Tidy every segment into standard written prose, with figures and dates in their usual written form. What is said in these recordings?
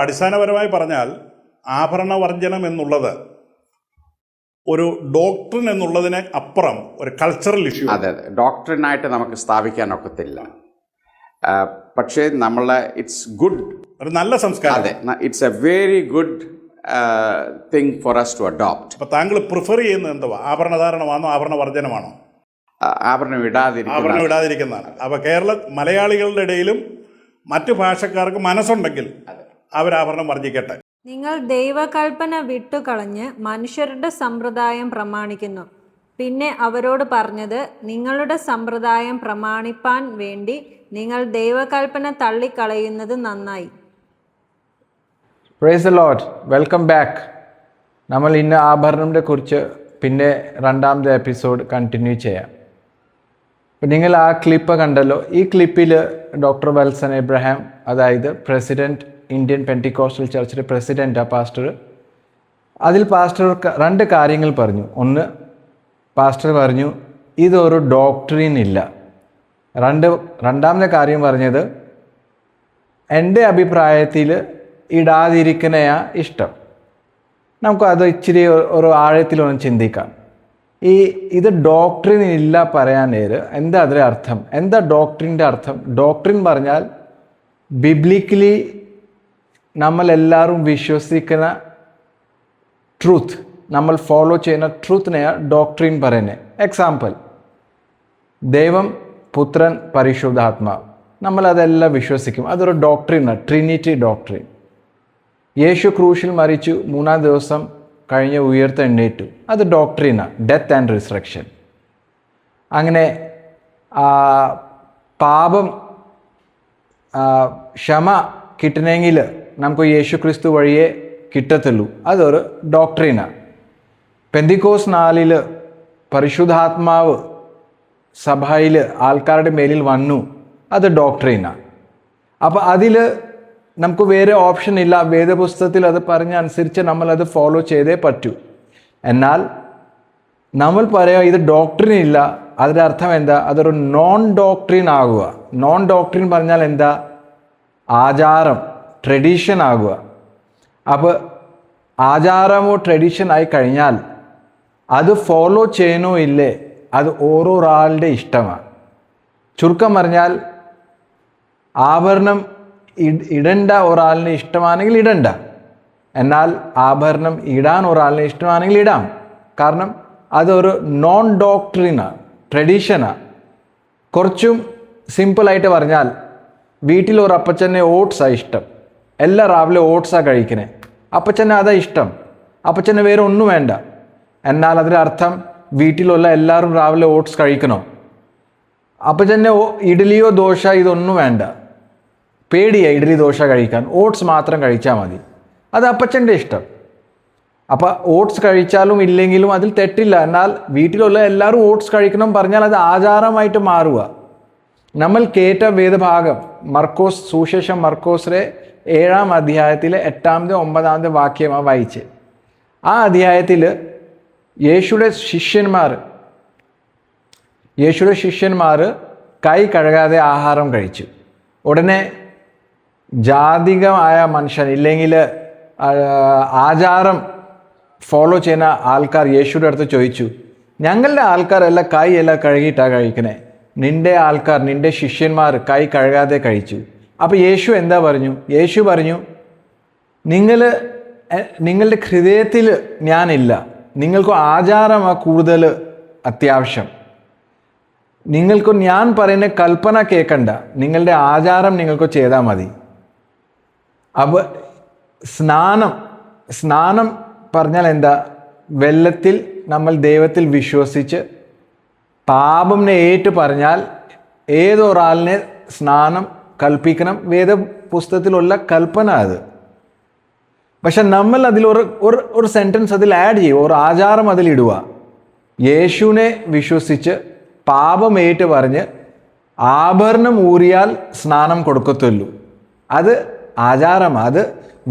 അടിസ്ഥാനപരമായി പറഞ്ഞാൽ ആഭരണവർജനം എന്നുള്ളത് ഒരു ഡോക്ട്രിൻ എന്നുള്ളതിന് അപ്പുറം ഒരു കൾച്ചറൽ ഇഷ്യൂ. അതെ, ഡോക്ട്രിനായിട്ട് നമുക്ക് സ്ഥാപിക്കാൻ ഒക്കത്തില്ല. പക്ഷേ നമ്മൾ ഇറ്റ്സ് ഗുഡ്, ഒരു നല്ല സംസ്കാരം. അതെ, it's a very good thing for us to adopt. അപ്പോൾ താങ്കൾ പ്രിഫർ ചെയ്യുന്നത് എന്തുവാ? ആഭരണധാരണമാണോ ആഭരണവർജനമാണോ? ആഭരണം ഇടാതിരിക്കുന്നതാണ്. അപ്പോൾ മലയാളികളുടെ ഇടയിലും മറ്റു ഭാഷക്കാർക്ക് മനസ്സുണ്ടെങ്കിൽ അവരാഭരണം വർജിക്കട്ടെ. നിങ്ങൾ ദൈവകൽപ്പന വിട്ടുകളഞ്ഞ് മനുഷ്യരുടെ സമ്പ്രദായം പ്രമാണിക്കുന്നു. പിന്നെ അവരോട് പറഞ്ഞത്, നിങ്ങളുടെ സമ്പ്രദായം പ്രമാണിപ്പാൻ വേണ്ടി നിങ്ങൾ ദൈവകൽപ്പന തള്ളിക്കളയുന്നത് നന്നായി. Praise the Lord. Welcome back. നമ്മൾ ഇന്ന് ആഭരണത്തെ കുറിച്ച് പിന്നെ രണ്ടാമത്തെ എപ്പിസോഡ് കണ്ടിന്യൂ ചെയ്യാം. അപ്പം നിങ്ങൾ ആ ക്ലിപ്പ് കണ്ടല്ലോ. ഈ ക്ലിപ്പിൽ ഡോക്ടർ വെൽസൺ എബ്രഹാം, അതായത് പ്രസിഡൻറ്റ്, ഇന്ത്യൻ പെന്റിക്കോസ്റ്റൽ ചർച്ചിലെ പ്രസിഡൻറ്റാണ് പാസ്റ്റർ. അതിൽ പാസ്റ്റർ രണ്ട് കാര്യങ്ങൾ പറഞ്ഞു. ഒന്ന്, പാസ്റ്റർ പറഞ്ഞു ഇതൊരു ഡോക്ട്രിൻ ഇല്ല. രണ്ടാമത്തെ കാര്യം പറഞ്ഞത്, എൻ്റെ അഭിപ്രായത്തിൽ ഇടാതിരിക്കുന്നയാ ഇഷ്ടം. നമുക്കത് ഇച്ചിരി ഒരു ആഴത്തിലൊന്ന് ചിന്തിക്കാം. ഇത് ഡോക്ട്രിൻ ഇല്ല പറയാൻ നേര് എന്താ അതിൻ്റെ അർത്ഥം? എന്താ ഡോക്ട്രിൻ്റെ അർത്ഥം? ഡോക്ട്രിൻ പറഞ്ഞാൽ ബിബ്ലിക്കലി നമ്മളെല്ലാവരും വിശ്വസിക്കുന്ന ട്രൂത്ത്, നമ്മൾ ഫോളോ ചെയ്യുന്ന ട്രൂത്തിനെയാണ് ഡോക്ട്രിൻ പറയുന്നത്. എക്സാമ്പിൾ, ദൈവം, പുത്രൻ, പരിശുദ്ധാത്മാവ്, നമ്മളതെല്ലാം വിശ്വസിക്കും. അതൊരു ഡോക്ട്രിനാണ്, ട്രിനിറ്റി ഡോക്ട്രിൻ. യേശു ക്രൂശിൽ മരിച്ചു, 3-ാം ദിവസം കഴിഞ്ഞ് ഉയർത്തെഴുന്നേറ്റു, അത് ഡോക്ട്രിനാണ്, ഡെത്ത് ആൻഡ് റിസറക്ഷൻ. അങ്ങനെ പാപം ക്ഷമ കിട്ടണമെങ്കിൽ നമുക്ക് യേശു ക്രിസ്തു വഴിയേ കിട്ടത്തുള്ളൂ, അതൊരു ഡോക്ട്രിനാണ്. പെന്തിക്കോസ് നാളിൽ പരിശുദ്ധാത്മാവ് സഭയിൽ ആൾക്കാരുടെ മേലിൽ വന്നു, അത് ഡോക്ട്രിനാണ്. അപ്പോൾ അതിൽ നമുക്ക് വേറെ ഓപ്ഷൻ ഇല്ല. വേദപുസ്തകത്തിൽ അത് പറഞ്ഞ അനുസരിച്ച് നമ്മളത് ഫോളോ ചെയ്തേ പറ്റൂ. എന്നാൽ നമ്മൾ പറയാം ഇത് ഡോക്ട്രിൻ ഇല്ല, അതിൻ്റെ അർത്ഥം എന്താ? അതൊരു നോൺ ഡോക്ട്രിൻ ആകുക. നോൺ ഡോക്ട്രിൻ പറഞ്ഞാൽ എന്താ? ആചാരം, ട്രഡീഷൻ ആകുക. അപ്പോൾ ആചാരമോ ട്രഡീഷൻ ആയി കഴിഞ്ഞാൽ അത് ഫോളോ ചെയ്യണോ ഇല്ലേ, അത് ഓരോരാളുടെ ഇഷ്ടമാണ്. ചുരുക്കം പറഞ്ഞാൽ ആഭരണം ഇടണ്ട ഒരാളിന് ഇഷ്ടമാണെങ്കിൽ ഇടണ്ട, എന്നാൽ ആഭരണം ഇടാൻ ഒരാളിന് ഇഷ്ടമാണെങ്കിൽ ഇടാം. കാരണം അതൊരു നോൺ ഡോക്ട്രിനാണ്, ട്രഡീഷനാണ്. കുറച്ചും സിമ്പിളായിട്ട് പറഞ്ഞാൽ, വീട്ടിൽ ഒരു അപ്പച്ചനെ ഓട്സാണ് ഇഷ്ടം, എല്ലാ രാവിലെ ഓട്സാണ് കഴിക്കണേ, അപ്പച്ചനെ അതാ ഇഷ്ടം, അപ്പച്ചനെ വേറെ ഒന്നും വേണ്ട. എന്നാൽ അതിൻ്റെ അർത്ഥം വീട്ടിലുള്ള എല്ലാവരും രാവിലെ ഓട്സ് കഴിക്കണോ? അപ്പച്ചനെ ഇഡ്ഡലിയോ ദോശ ഇതൊന്നും വേണ്ട, പേടിയാണ് ഇഡ്ഡലി ദോശ കഴിക്കാൻ, ഓട്സ് മാത്രം കഴിച്ചാൽ മതി, അത് അപ്പച്ചൻ്റെ ഇഷ്ടം. അപ്പോൾ ഓട്സ് കഴിച്ചാലും ഇല്ലെങ്കിലും അതിൽ തെറ്റില്ല. എന്നാൽ വീട്ടിലുള്ള എല്ലാവരും ഓട്സ് കഴിക്കണം പറഞ്ഞാൽ അത് ആചാരമായിട്ട് മാറുക. നമ്മൾ കേട്ട വേദഭാഗം മർക്കോസ്, സുവിശേഷം മർക്കോസിലെ 7-ാം അധ്യായത്തിലെ 8-ാമത്തെ 9-ാമത്തെ വാക്യമാണ് വായിച്ച്. ആ അധ്യായത്തിൽ യേശുയുടെ ശിഷ്യന്മാർ കൈ കഴുകാതെ ആഹാരം കഴിച്ചു. ഉടനെ ജാതികമായ മനുഷ്യൻ, ഇല്ലെങ്കിൽ ആചാരം ഫോളോ ചെയ്യുന്ന ആൾക്കാർ യേശുയുടെ അടുത്ത് ചോദിച്ചു, ഞങ്ങളുടെ ആൾക്കാരെല്ലാം കൈ എല്ലാം കഴുകിയിട്ടാണ് കഴിക്കണേ, നിന്റെ ശിഷ്യന്മാർ കൈ കഴുകാതെ കഴിച്ചു. അപ്പോൾ യേശു എന്താ പറഞ്ഞു? യേശു പറഞ്ഞു, നിങ്ങളുടെ ഹൃദയത്തിൽ ഞാനില്ല, നിങ്ങൾക്ക് ആചാരമാണ് കൂടുതൽ അത്യാവശ്യം. നിങ്ങൾക്ക് ഞാൻ പറയുന്ന കൽപ്പന കേൾക്കണ്ട, നിങ്ങളുടെ ആചാരം നിങ്ങൾക്ക് ചെയ്താൽ മതി. അപ്പോൾ സ്നാനം പറഞ്ഞാൽ എന്താ? വെള്ളത്തിൽ നമ്മൾ ദൈവത്തിൽ വിശ്വസിച്ച് പാപംനെ ഏറ്റു പറഞ്ഞാൽ ഏതൊരാളിനെ സ്നാനം കൽപ്പിക്കണം, വേദപുസ്തകത്തിലുള്ള കൽപ്പന അത്. പക്ഷെ നമ്മൾ അതിൽ ഒരു സെൻറ്റൻസ് അതിൽ ആഡ് ചെയ്യും, ഒരു ആചാരം അതിലിടുക. യേശുവിനെ വിശ്വസിച്ച് പാപമേറ്റ് പറഞ്ഞ് ആഭരണം ഊറിയാൽ സ്നാനം കൊടുക്കത്തുള്ളൂ, അത് ആചാരമാണ്. അത്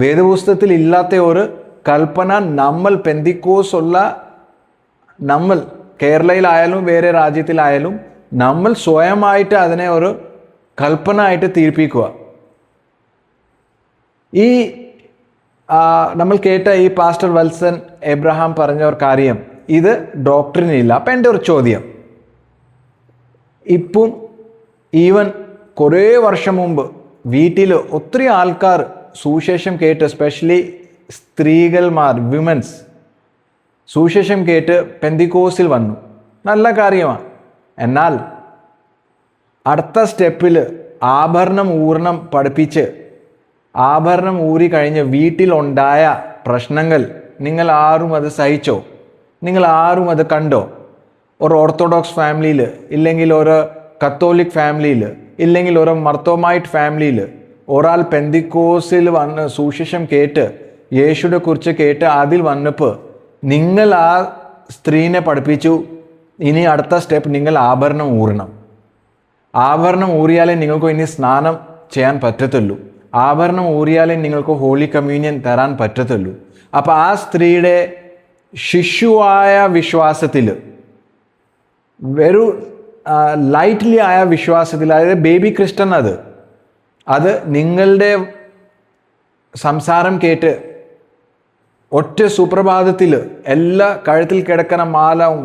വേദപുസ്തകത്തിൽ ഇല്ലാത്ത ഒരു കൽപ്പന നമ്മൾ പെന്തിക്കോസ് ഉള്ള നമ്മൾ കേരളയിലായാലും വേറെ രാജ്യത്തിലായാലും നമ്മൾ സ്വയമായിട്ട് അതിനെ ഒരു കൽപ്പന ആയിട്ട് തീർപ്പിക്കുക. നമ്മൾ കേട്ട ഈ പാസ്റ്റർ വത്സൻ എബ്രഹാം പറഞ്ഞ ഒരു കാര്യം ഇത് ഡോക്ടറിനില്ല. അപ്പം എൻ്റെ ഒരു ചോദ്യം, ഇപ്പം ഈവൻ കുറേ വർഷം മുമ്പ് വീട്ടിൽ ഒത്തിരി ആൾക്കാർ സുവിശേഷം കേട്ട്, എസ്പെഷ്യലി സ്ത്രീകൾമാർ, വിമൻസ് സുവിശേഷം കേട്ട് പെന്തിക്കോസിൽ വന്നു. നല്ല കാര്യമാണ്. എന്നാൽ അടുത്ത സ്റ്റെപ്പിൽ ആഭരണം ഊരണം പഠിപ്പിച്ച് ആഭരണം ഊരി കഴിഞ്ഞ് വീട്ടിലുണ്ടായ പ്രശ്നങ്ങൾ നിങ്ങൾ ആരും അത് സഹിച്ചോ? നിങ്ങൾ ആരും അത് കണ്ടോ? ഒരു ഓർത്തഡോക്സ് ഫാമിലിയിൽ, ഇല്ലെങ്കിൽ ഒരു കത്തോലിക് ഫാമിലിയിൽ, ഇല്ലെങ്കിൽ ഒരു മർത്തോമൈറ്റ് ഫാമിലിയിൽ ഒരാൾ പെന്തിക്കോസിൽ വന്ന് സുവിശേഷം കേട്ട് യേശുവിനെ കുറിച്ച് കേട്ട് അതിൽ വന്നപ്പോൾ നിങ്ങൾ ആ സ്ത്രീനെ പഠിപ്പിച്ചു, ഇനി അടുത്ത സ്റ്റെപ്പ് നിങ്ങൾ ആഭരണം ഊരണം. ആഭരണം ഊറിയാലേ നിങ്ങൾക്ക് ഇനി സ്നാനം ചെയ്യാൻ പറ്റത്തുള്ളൂ. ആഭരണം ഊറിയാലേ നിങ്ങൾക്ക് ഹോളി കമ്മ്യൂണിയൻ തരാൻ പറ്റത്തുള്ളൂ. അപ്പം ആ സ്ത്രീയുടെ ശിശുവായ വിശ്വാസത്തിൽ, വെറും ലൈറ്റ്ലി ആയ വിശ്വാസത്തിൽ, അതായത് ബേബി ക്രിസ്ത്യൻ, അത് നിങ്ങളുടെ സംസാരം കേട്ട് ഒറ്റ സുപ്രഭാതത്തിൽ എല്ലാ കഴുത്തിൽ കിടക്കുന്ന മാലവും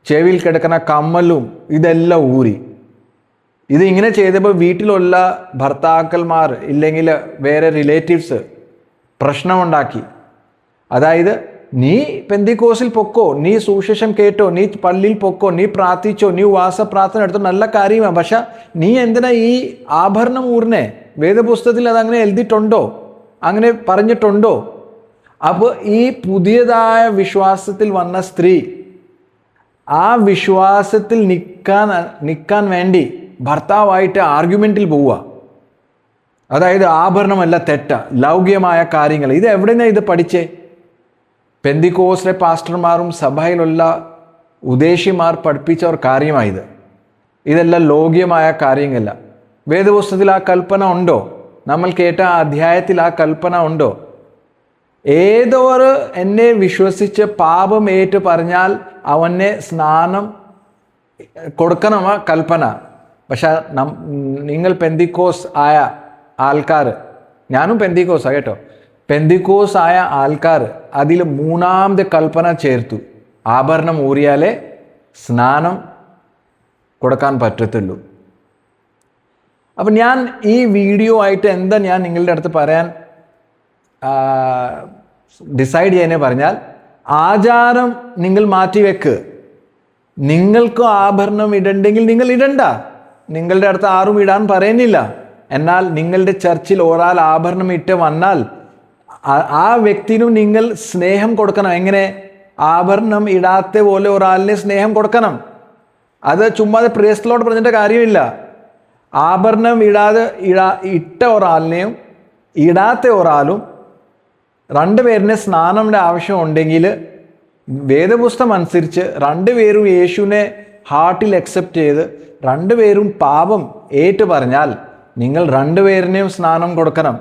ചെവിയിൽ കിടക്കുന്ന കമ്മലും ഇതെല്ലാം ഊരി. ഇതിങ്ങനെ ചെയ്തപ്പോൾ വീട്ടിലുള്ള ഭർത്താക്കന്മാർ ഇല്ലെങ്കിൽ വേറെ റിലേറ്റീവ്സ് പ്രശ്നമുണ്ടാക്കി. അതായത് നീ പെന്തിക്കോസിൽ പൊക്കോ, നീ സുവിശേഷം കേട്ടോ, നീ പള്ളിയിൽ പൊക്കോ, നീ പ്രാർത്ഥിച്ചോ, നീ ഉപവാസപ്രാർത്ഥന എടുത്തോ, നല്ല കാര്യമാണ്. പക്ഷെ നീ എന്തിനാ ഈ ആഭരണം ഊർന്നെ? വേദപുസ്തകത്തിൽ അതങ്ങനെ എഴുതിയിട്ടുണ്ടോ? അങ്ങനെ പറഞ്ഞിട്ടുണ്ടോ? അപ്പോൾ ഈ പുതിയതായ വിശ്വാസത്തിൽ വന്ന സ്ത്രീ ആ വിശ്വാസത്തിൽ നിൽക്കാൻ വേണ്ടി ഭർത്താവായിട്ട് ആർഗ്യുമെൻറ്റിൽ പോവുക. അതായത് ആഭരണമല്ല തെറ്റ, ലൗകികമായ കാര്യങ്ങൾ. ഇത് എവിടെയാണ് ഇത് പഠിച്ചേ? പെന്തിക്കോസിലെ പാസ്റ്റർമാരും സഭയിലുള്ള ഉദ്ദേശിമാർ പഠിപ്പിച്ച ഒരു കാര്യമായത്. ഇതെല്ലാം ലൗകികമായ കാര്യങ്ങളല്ല. വേദപുസ്തകത്തിൽ ആ കൽപ്പന ഉണ്ടോ? നമ്മൾ കേട്ട ആ അധ്യായത്തിൽ ആ കൽപ്പന ഉണ്ടോ? ഏതോ എന്നെ വിശ്വസിച്ച് പാപം ഏറ്റു പറഞ്ഞാൽ അവനെ സ്നാനം കൊടുക്കണം, ആ കൽപ്പന. പക്ഷെ നിങ്ങൾ പെന്തിക്കോസ് ആയ ആൾക്കാർ, ഞാനും പെന്തിക്കോസാ കേട്ടോ, പെന്തിക്കോസ് ആയ ആൾക്കാർ അതിൽ മൂന്നാമത്തെ കൽപ്പന ചേർത്തു, ആഭരണം ഊരിയാലേ സ്നാനം കൊടുക്കാൻ പറ്റത്തുള്ളൂ. അപ്പം ഞാൻ ഈ വീഡിയോ ആയിട്ട് എന്താ ഞാൻ നിങ്ങളുടെ അടുത്ത് പറയാൻ ഡിസൈഡ് ചെയ്യാനേ പറഞ്ഞാൽ, ആചാരം നിങ്ങൾ മാറ്റിവെക്ക്. നിങ്ങൾക്ക് ആഭരണം ഇടണ്ടെങ്കിൽ നിങ്ങൾ ഇടണ്ട. നിങ്ങളുടെ അടുത്ത് ആരും ഇടാൻ പറയുന്നില്ല. എന്നാൽ നിങ്ങളുടെ ചർച്ചിൽ ഒരാൾ ആഭരണം ഇട്ട് വന്നാൽ ആ വ്യക്തിനും നിങ്ങൾ സ്നേഹം കൊടുക്കണം. എങ്ങനെ? ആഭരണം ഇടാത്ത പോലെ ഒരാളിനെ സ്നേഹം കൊടുക്കണം. അത് ചുമ്മാതെ പ്രേസ്ലോട് പറഞ്ഞിട്ട് കാര്യമില്ല. ആഭരണം ഇട്ട ഒരാളിനെയും ഇടാത്ത ഒരാളും രണ്ടുപേരിനെ സ്നാനങ്ങളുടെ ആവശ്യം ഉണ്ടെങ്കിൽ വേദപുസ്തകം അനുസരിച്ച് രണ്ടുപേരും യേശുവിനെ ഹാർട്ടിൽ അക്സെപ്റ്റ് ചെയ്ത് രണ്ടുപേരും പാപം ഏറ്റു പറഞ്ഞാൽ നിങ്ങൾ രണ്ടുപേരിനെയും സ്നാനം കൊടുക്കണം.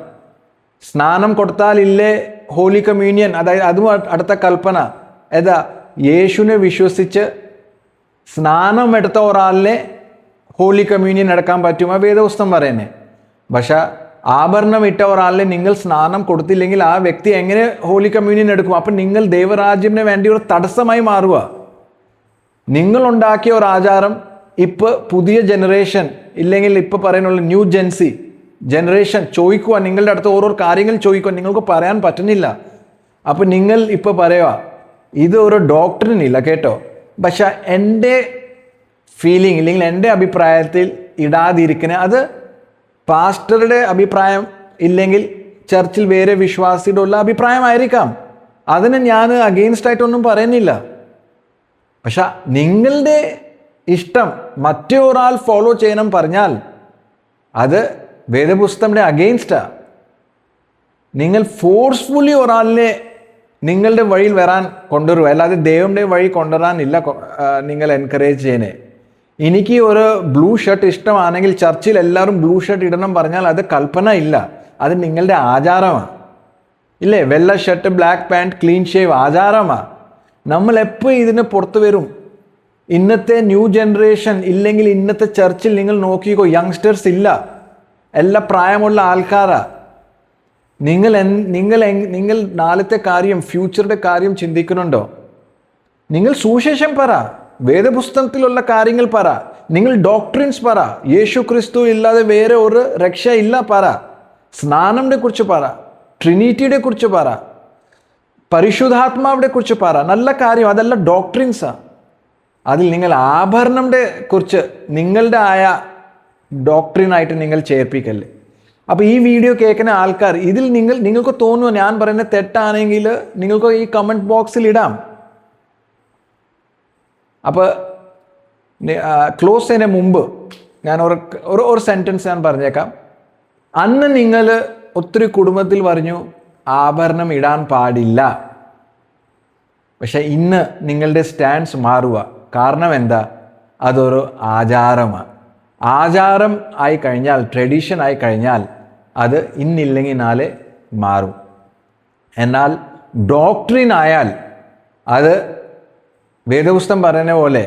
സ്നാനം കൊടുത്താലില്ലേ ഹോളി കമ്മ്യൂണിയൻ. അതായത് അതും അടുത്ത കൽപ്പന. ഏതാ? യേശുവിനെ വിശ്വസിച്ച് സ്നാനം എടുത്ത ഒരാളിനെ ഹോളി കമ്മ്യൂണിയൻ എടുക്കാൻ പറ്റുമോ വേദപുസ്തകം പറയുന്നേ. പക്ഷെ ആഭരണം ഇട്ട ഒരാളിനെ നിങ്ങൾ സ്നാനം കൊടുത്തില്ലെങ്കിൽ ആ വ്യക്തി എങ്ങനെ ഹോളി കമ്മ്യൂണിയൻ എടുക്കും? അപ്പം നിങ്ങൾ ദൈവരാജ്യത്തിന് വേണ്ടി ഒരു തടസ്സമായി മാറുക. നിങ്ങളുണ്ടാക്കിയ ഒരു ആചാരം ഇപ്പോൾ പുതിയ ജനറേഷൻ ഇല്ലെങ്കിൽ ഇപ്പോൾ പറയുന്നുള്ള ന്യൂ ജനറേഷൻ ചോദിക്കുക, നിങ്ങളുടെ അടുത്ത് ഓരോ കാര്യങ്ങൾ ചോദിക്കുക, നിങ്ങൾക്ക് പറയാൻ പറ്റുന്നില്ല. അപ്പം നിങ്ങൾ ഇപ്പോൾ പറയുക ഇത് ഒരു ഡോക്ടറിനില്ല കേട്ടോ. പക്ഷെ എൻ്റെ ഫീലിംഗ് ഇല്ലെങ്കിൽ എൻ്റെ അഭിപ്രായത്തിൽ ഇടാതിരിക്കുന്നത് അത് പാസ്റ്ററുടെ അഭിപ്രായം ഇല്ലെങ്കിൽ ചർച്ചിൽ വേറെ വിശ്വാസിയുടെ ഉള്ള അഭിപ്രായമായിരിക്കാം. അതിന് ഞാൻ അഗെയിൻസ്റ്റ് ആയിട്ടൊന്നും പറയുന്നില്ല. പക്ഷെ നിങ്ങളുടെ ഇഷ്ടം മറ്റേ ഒരാൾ ഫോളോ ചെയ്യണം പറഞ്ഞാൽ അത് വേദപുസ്തകത്തിന്റെ അഗെയിൻസ്റ്റാ. നിങ്ങൾ ഫോഴ്സ്ഫുള്ളി ഒരാളിനെ നിങ്ങളുടെ വഴിയിൽ വരാൻ കൊണ്ടുവരുക, അല്ലാതെ ദൈവന്റെ വഴി കൊണ്ടുവരാനില്ല നിങ്ങൾ എൻകറേജ് ചെയ്യണേ. എനിക്ക് ഒരു ബ്ലൂ ഷർട്ട് ഇഷ്ടമാണെങ്കിൽ ചർച്ചിൽ എല്ലാവരും ബ്ലൂ ഷർട്ട് ഇടണം പറഞ്ഞാൽ അത് കൽപ്പന ഇല്ല, അത് നിങ്ങളുടെ ആചാരമാണ്. ഇല്ലേ? വെള്ള shirt, black pant, clean shave ആചാരമാണ്. നമ്മൾ എപ്പോൾ ഇതിന് പുറത്തു വരും? ഇന്നത്തെ ന്യൂ ജനറേഷൻ ഇല്ലെങ്കിൽ ഇന്നത്തെ ചർച്ചിൽ നിങ്ങൾ നോക്കിക്കോ, യങ്സ്റ്റേഴ്സ് ഇല്ല, എല്ലാ പ്രായമുള്ള ആൾക്കാരാ. നിങ്ങൾ നാളത്തെ കാര്യം, ഫ്യൂച്ചറുടെ കാര്യം ചിന്തിക്കുന്നുണ്ടോ? നിങ്ങൾ സുവിശേഷം പറ, വേദപുസ്തകത്തിലുള്ള കാര്യങ്ങൾ പറ, നിങ്ങൾ ഡോക്ട്രിൻസ് പറ. യേശു ക്രിസ്തു ഇല്ലാതെ വേറെ ഒരു രക്ഷ ഇല്ല പറ. സ്നാനത്തെ കുറിച്ച് പറ, ട്രിനിറ്റിയുടെ കുറിച്ച് പറ, പരിശുദ്ധാത്മാവിനെ കുറിച്ച് പറ. നല്ല കാര്യം, അതെല്ലാം ഡോക്ട്രിൻസാണ്. അതിൽ നിങ്ങൾ ആഭരണത്തെ കുറിച്ച് നിങ്ങളുടെ ആയ ഡോക്ട്രിനായിട്ട് നിങ്ങൾ ചേർപ്പിക്കല്ലേ. അപ്പോൾ ഈ വീഡിയോ കേൾക്കുന്ന ആൾക്കാർ ഇതിൽ നിങ്ങൾക്ക് തോന്നുമോ ഞാൻ പറയുന്നത് തെറ്റാണെങ്കിൽ നിങ്ങൾക്ക് ഈ കമൻറ്റ് ബോക്സിൽ ഇടാം. അപ്പോൾ ക്ലോസ് ചെയ്യുന്നതിന് മുമ്പ് ഞാൻ ഒരു സെൻറ്റൻസ് ഞാൻ പറഞ്ഞേക്കാം. അന്ന് നിങ്ങൾ ഒത്തിരി കുടുംബത്തിൽ പറഞ്ഞു ആഭരണം ഇടാൻ പാടില്ല. പക്ഷെ ഇന്ന് നിങ്ങളുടെ സ്റ്റാൻസ് മാറുക. കാരണം എന്താ? അതൊരു ആചാരമാണ്. ആചാരം ആയി കഴിഞ്ഞാൽ, ട്രഡീഷൻ ആയി കഴിഞ്ഞാൽ അത് ഇന്നില്ലെങ്കിൽ നാളെ മാറും. എന്നാൽ ഡോക്ട്രിൻ ആയാൽ അത് വേദപുസ്തകം പറയുന്ന പോലെ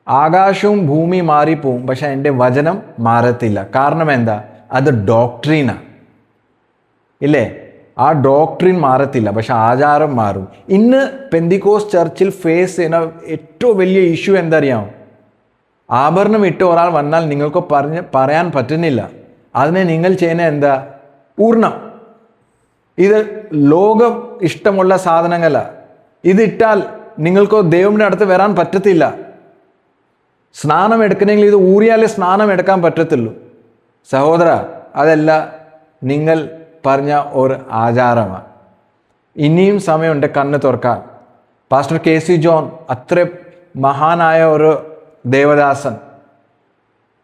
ആകാശവും ഭൂമി മാറിപ്പോവും, പക്ഷെ എൻ്റെ വചനം മാറത്തില്ല. കാരണം എന്താ? അത് ഡോക്ട്രീനാണ്, ഇല്ലേ? ആ ഡോക്ട്രിൻ മാറത്തില്ല, പക്ഷെ ആചാരം മാറും. ഇന്ന് പെന്തിക്കോസ് ചർച്ചിൽ ഫേസ് ചെയ്യുന്ന ഏറ്റവും വലിയ ഇഷ്യൂ എന്തറിയാം? ആഭരണം ഇട്ട് ഒരാൾ വന്നാൽ നിങ്ങൾക്ക് പറയാൻ പറ്റുന്നില്ല. അതിനെ നിങ്ങൾ ചെയ്യുന്ന എന്താ? പൂർണ്ണം. ഇത് ലോകം ഇഷ്ടമുള്ള സാധനങ്ങളല്ല. ഇതിട്ടാൽ നിങ്ങൾക്ക് ദൈവത്തിൻ്റെ അടുത്ത് വരാൻ പറ്റത്തില്ല. സ്നാനം എടുക്കണമെങ്കിൽ ഇത് ഊറിയാലേ സ്നാനം എടുക്കാൻ പറ്റത്തുള്ളൂ. സഹോദര, അതല്ല നിങ്ങൾ പറഞ്ഞ ഒരു ആചാരമാണ്. ഇനിയും സമയമുണ്ട് കണ്ണ് തുറക്കാൻ. പാസ്റ്റർ KC ജോൺ അത്ര മഹാനായ ഒരു ദേവദാസൻ.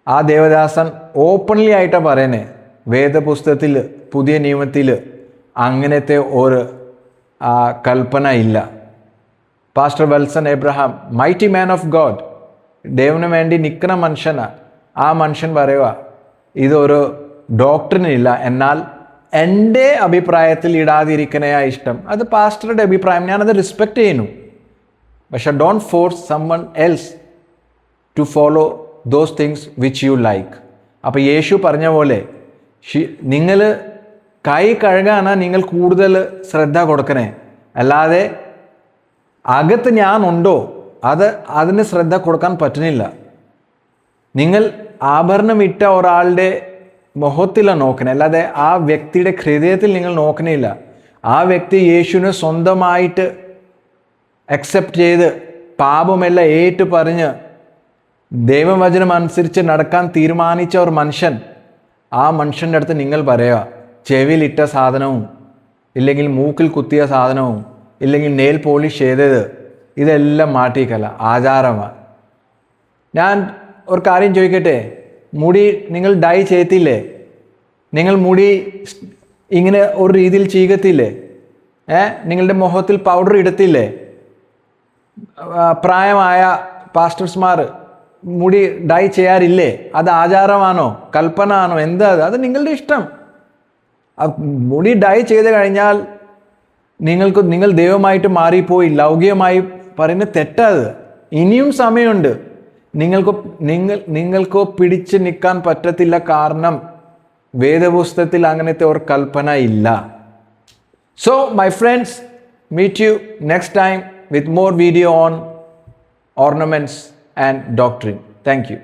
ആ ദേവദാസൻ ഓപ്പൺലി ആയിട്ടാണ് പറയുന്നത്, വേദപുസ്തകത്തിൽ പുതിയ നിയമത്തിൽ അങ്ങനത്തെ ഒരു കൽപ്പന ഇല്ല. Pastor Welson Abraham, mighty man of God, ദൈവന് വേണ്ടി നിൽക്കുന്ന മനുഷ്യനാണ്. ആ മനുഷ്യൻ പറയുക ഇതൊരു ഡോക്ടറിനില്ല. എന്നാൽ എൻ്റെ അഭിപ്രായത്തിൽ ഇടാതിരിക്കണയാ ഇഷ്ടം. അത് പാസ്റ്ററുടെ അഭിപ്രായം, ഞാനത് റെസ്പെക്റ്റ് ചെയ്യുന്നു. പക്ഷെ don't force someone else to follow those things which you like. അപ്പോൾ യേശു പറഞ്ഞ പോലെ നിങ്ങൾ കൈ കഴുകാനാണ് നിങ്ങൾ കൂടുതൽ ശ്രദ്ധ കൊടുക്കണേ. അല്ലാതെ അകത്ത് ഞാനുണ്ടോ അതിന് ശ്രദ്ധ കൊടുക്കാൻ പറ്റുന്നില്ല. നിങ്ങൾ ആഭരണം ഇട്ട ഒരാളുടെ മുഖത്തിലാണ് നോക്കണേ, അല്ലാതെ ആ വ്യക്തിയുടെ ഹൃദയത്തിൽ നിങ്ങൾ നോക്കണില്ല. ആ വ്യക്തി യേശുവിനെ സ്വന്തമായിട്ട് അക്സെപ്റ്റ് ചെയ്ത് പാപമെല്ലാം ഏറ്റു പറഞ്ഞ് ദൈവവചനം അനുസരിച്ച് നടക്കാൻ തീരുമാനിച്ച ഒരു മനുഷ്യൻ, ആ മനുഷ്യൻ്റെ അടുത്ത് നിങ്ങൾ പറയുക ചെവിയിലിട്ട സാധനവും ഇല്ലെങ്കിൽ മൂക്കിൽ കുത്തിയ സാധനവും ഇല്ലെങ്കിൽ നെയിൽ പോളിഷ് ചെയ്തത് ഇതെല്ലാം മാറ്റിക്കല്ല, ആചാരമാണ്. ഞാൻ ഒരു കാര്യം ചോദിക്കട്ടെ, മുടി നിങ്ങൾ ഡൈ ചെയ്യത്തില്ലേ? നിങ്ങൾ മുടി ഇങ്ങനെ ഒരു രീതിയിൽ ചെയ്യത്തില്ലേ? നിങ്ങളുടെ മുഖത്തിൽ പൗഡർ ഇടത്തില്ലേ? പ്രായമായ പാസ്റ്റർമാർ മുടി ഡൈ ചെയ്യാറില്ലേ? അത് ആചാരമാണോ, കൽപ്പന ആണോ, എന്താ? അത് നിങ്ങളുടെ ഇഷ്ടം. മുടി ഡൈ ചെയ്ത് കഴിഞ്ഞാൽ നിങ്ങൾ ദൈവമായിട്ട് മാറിപ്പോയി, ലൗകികമായി പറയുന്ന തെറ്റത്. ഇനിയും സമയമുണ്ട്. നിങ്ങൾക്ക് പിടിച്ച് നിൽക്കാൻ പറ്റത്തില്ല. കാരണം വേദപുസ്തകത്തിൽ അങ്ങനത്തെ ഒരു കൽപ്പന ഇല്ല. So my friends, meet you next time with more video on ornaments and doctrine. Thank you.